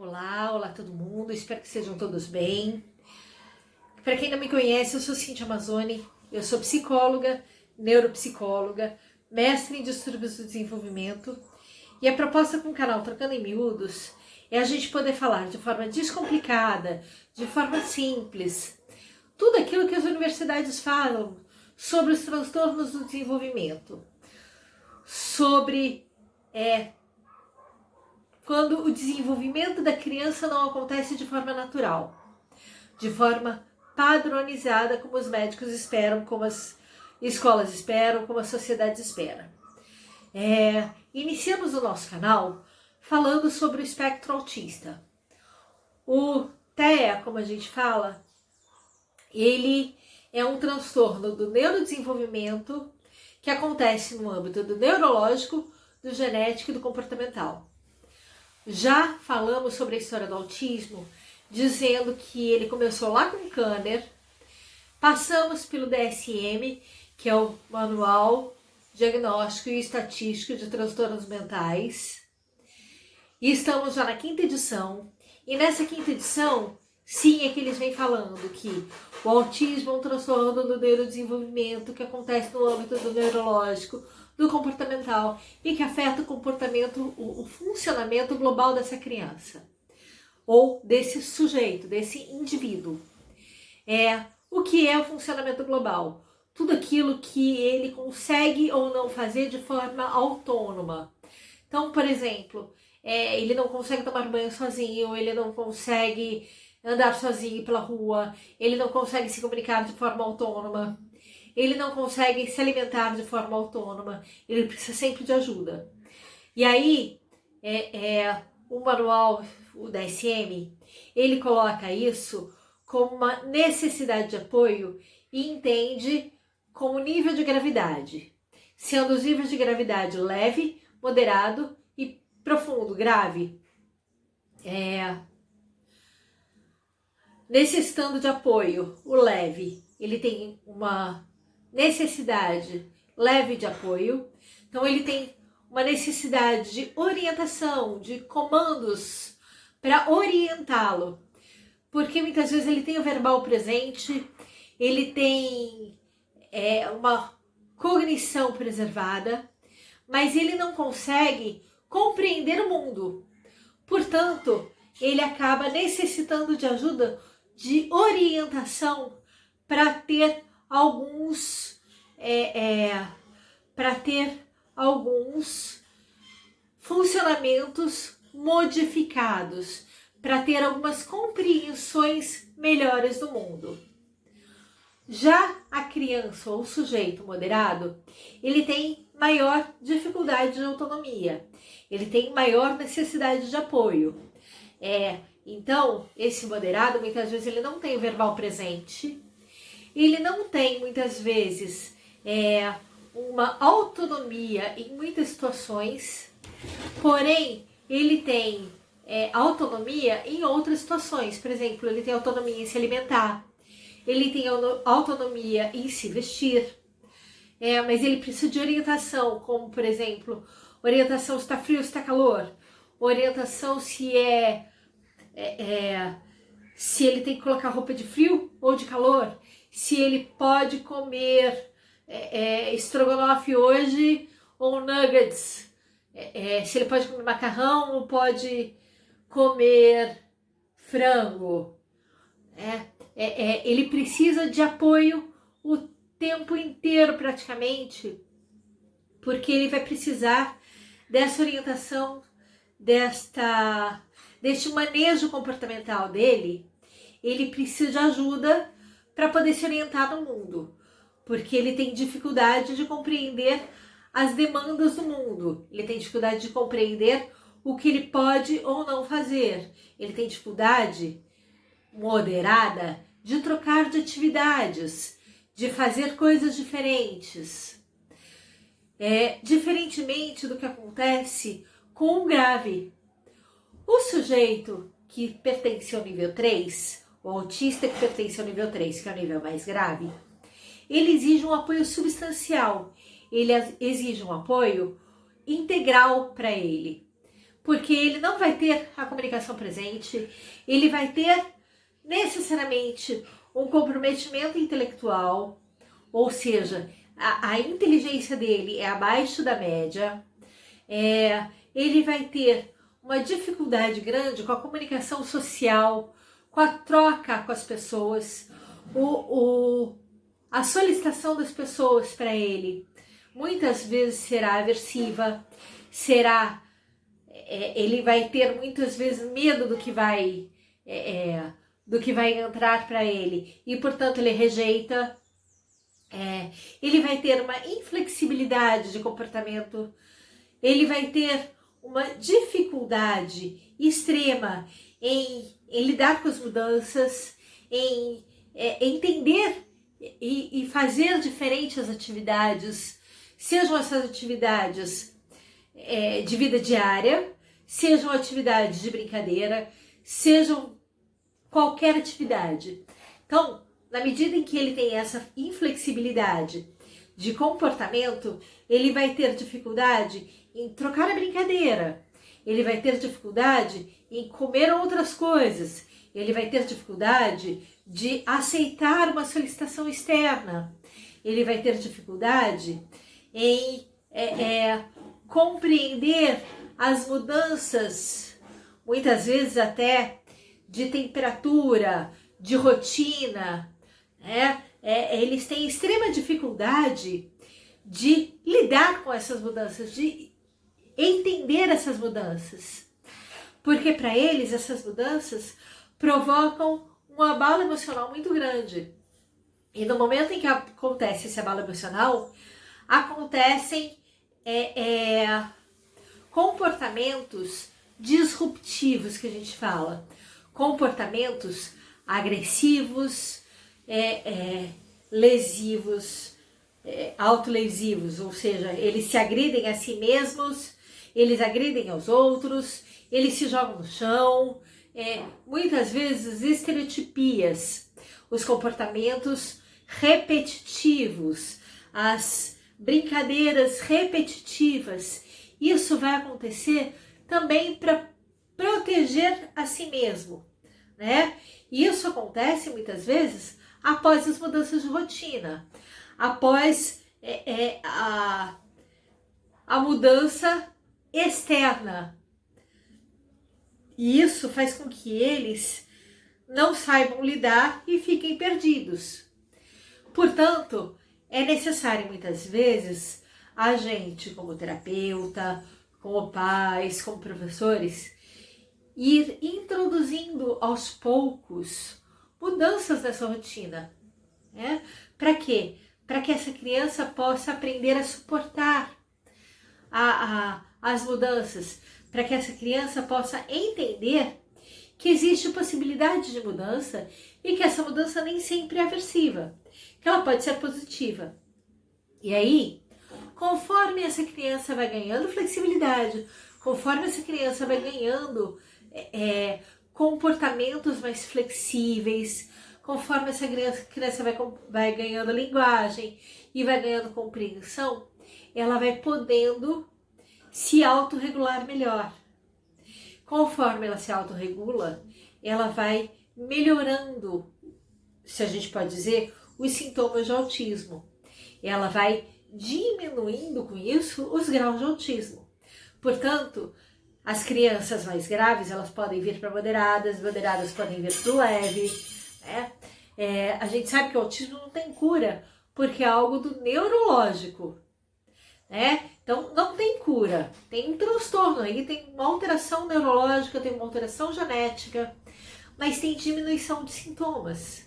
Olá, olá todo mundo, espero que sejam todos bem. Para quem não me conhece, eu sou Cíntia Mazzoni, eu sou psicóloga, neuropsicóloga, mestre em distúrbios do desenvolvimento e a proposta com o canal Trocando em Miúdos é a gente poder falar de forma descomplicada, de forma simples, tudo aquilo que as universidades falam sobre os transtornos do desenvolvimento, sobre quando o desenvolvimento da criança não acontece de forma natural, de forma padronizada, como os médicos esperam, como as escolas esperam, como a sociedade espera. Iniciamos o nosso canal falando sobre o espectro autista. O TEA, como a gente fala, ele é um transtorno do neurodesenvolvimento que acontece no âmbito do neurológico, do genético e do comportamental. Já falamos sobre a história do autismo, dizendo que ele começou lá com Kanner, passamos pelo DSM, que é o Manual Diagnóstico e Estatístico de Transtornos Mentais, e estamos já na 5ª edição, e nessa 5ª edição, sim, é que eles vêm falando que o autismo é um transtorno do neurodesenvolvimento que acontece no âmbito do neurológico, do comportamental e que afeta o comportamento, o funcionamento global dessa criança ou desse sujeito, desse indivíduo. O que é o funcionamento global? Tudo aquilo que ele consegue ou não fazer de forma autônoma. Então, por exemplo, ele não consegue tomar banho sozinho, ele não consegue andar sozinho pela rua, ele não consegue se comunicar de forma autônoma, ele não consegue se alimentar de forma autônoma, ele precisa sempre de ajuda. E aí, o manual, o DSM, ele coloca isso como uma necessidade de apoio e entende como nível de gravidade, sendo os níveis de gravidade leve, moderado e profundo, grave. Necessitando de apoio, o leve, ele tem uma necessidade leve de apoio, então ele tem uma necessidade de orientação, de comandos para orientá-lo, porque muitas vezes ele tem o verbal presente, ele tem uma cognição preservada, mas ele não consegue compreender o mundo. Portanto, ele acaba necessitando de ajuda, de orientação para ter alguns funcionamentos modificados, para ter algumas compreensões melhores do mundo. Já a criança ou o sujeito moderado, ele tem maior dificuldade de autonomia, ele tem maior necessidade de apoio. Então, esse moderado, muitas vezes, ele não tem o verbal presente, ele não tem, muitas vezes, uma autonomia em muitas situações, porém, ele tem autonomia em outras situações. Por exemplo, ele tem autonomia em se alimentar, ele tem autonomia em se vestir, mas ele precisa de orientação, como, por exemplo, orientação se está frio ou se está calor, orientação se se ele tem que colocar roupa de frio ou de calor, se ele pode comer estrogonofe hoje ou nuggets, se ele pode comer macarrão ou pode comer frango. Ele precisa de apoio o tempo inteiro praticamente, porque ele vai precisar dessa orientação, deste manejo comportamental dele. Ele precisa de ajuda para poder se orientar no mundo, porque ele tem dificuldade de compreender as demandas do mundo, ele tem dificuldade de compreender o que ele pode ou não fazer, ele tem dificuldade moderada de trocar de atividades, de fazer coisas diferentes. Diferentemente do que acontece com o grave. O sujeito que pertence ao nível 3, o autista que pertence ao nível 3, que é o nível mais grave, ele exige um apoio substancial, ele exige um apoio integral para ele. porque ele não vai ter a comunicação presente, ele vai ter necessariamente um comprometimento intelectual, ou seja, a inteligência dele é abaixo da média, ele vai ter uma dificuldade grande com a comunicação social, com a troca com as pessoas, a solicitação das pessoas para ele muitas vezes será aversiva, ele vai ter muitas vezes medo do que vai entrar para ele e, portanto, ele rejeita. Ele vai ter uma inflexibilidade de comportamento, ele vai ter uma dificuldade extrema em lidar com as mudanças, em entender e fazer diferentes as atividades, sejam essas atividades de vida diária, sejam atividades de brincadeira, sejam qualquer atividade. Então, na medida em que ele tem essa inflexibilidade de comportamento, ele vai ter dificuldade em trocar a brincadeira, ele vai ter dificuldade em comer outras coisas, ele vai ter dificuldade de aceitar uma solicitação externa, ele vai ter dificuldade em compreender as mudanças, muitas vezes até de temperatura, de rotina, eles têm extrema dificuldade de lidar com essas mudanças, de entender essas mudanças, porque para eles essas mudanças provocam um abalo emocional muito grande. E no momento em que acontece esse abalo emocional, acontecem comportamentos disruptivos, que a gente fala, comportamentos agressivos, lesivos, autolesivos, ou seja, eles se agridem a si mesmos, eles agridem aos outros, eles se jogam no chão, muitas vezes estereotipias, os comportamentos repetitivos, as brincadeiras repetitivas. Isso vai acontecer também para proteger a si mesmo, né? Isso acontece muitas vezes após as mudanças de rotina, após a mudança externa. E isso faz com que eles não saibam lidar e fiquem perdidos. Portanto, é necessário muitas vezes a gente, como terapeuta, como pais, como professores, ir introduzindo aos poucos mudanças nessa rotina. Para quê? Para que essa criança possa aprender a suportar as mudanças, para que essa criança possa entender que existe possibilidade de mudança e que essa mudança nem sempre é aversiva, que ela pode ser positiva. E aí, conforme essa criança vai ganhando flexibilidade, conforme essa criança vai ganhando comportamentos mais flexíveis, conforme essa criança vai ganhando linguagem e vai ganhando compreensão, ela vai podendo se autorregular melhor. Conforme ela se autorregula, ela vai melhorando, se a gente pode dizer, os sintomas de autismo. Ela vai diminuindo com isso os graus de autismo. Portanto, as crianças mais graves, elas podem vir para moderadas podem vir para o leve, né? A gente sabe que o autismo não tem cura, porque é algo do neurológico, né? Então, não tem cura, tem um transtorno aí, tem uma alteração neurológica, tem uma alteração genética, mas tem diminuição de sintomas.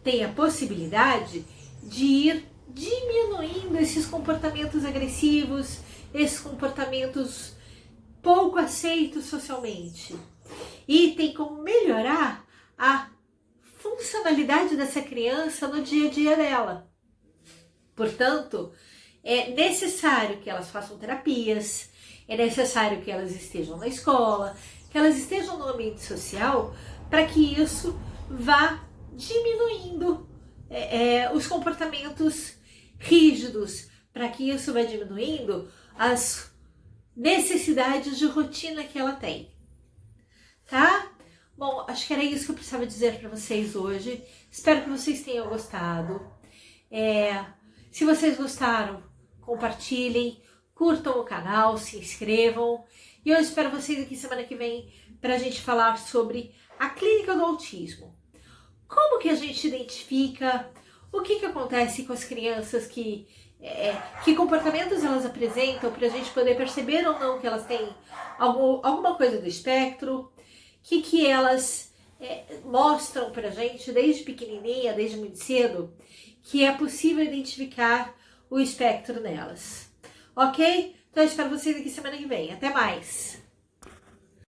Tem a possibilidade de ir diminuindo esses comportamentos agressivos, esses comportamentos pouco aceitos socialmente. E tem como melhorar a funcionalidade dessa criança no dia a dia dela. Portanto, é necessário que elas façam terapias, é necessário que elas estejam na escola, que elas estejam no ambiente social, para que isso vá diminuindo os comportamentos rígidos, para que isso vá diminuindo as necessidades de rotina que ela tem, tá? Bom, acho que era isso que eu precisava dizer para vocês hoje. Espero que vocês tenham gostado. Se vocês gostaram, compartilhem, curtam o canal, se inscrevam. E eu espero vocês aqui semana que vem para a gente falar sobre a clínica do autismo. Como que a gente identifica, o que acontece com as crianças, que comportamentos elas apresentam para a gente poder perceber ou não que elas têm alguma coisa do espectro, que elas mostram para a gente desde pequenininha, desde muito cedo, que é possível identificar o espectro nelas. Ok? Então eu espero vocês aqui semana que vem. Até mais!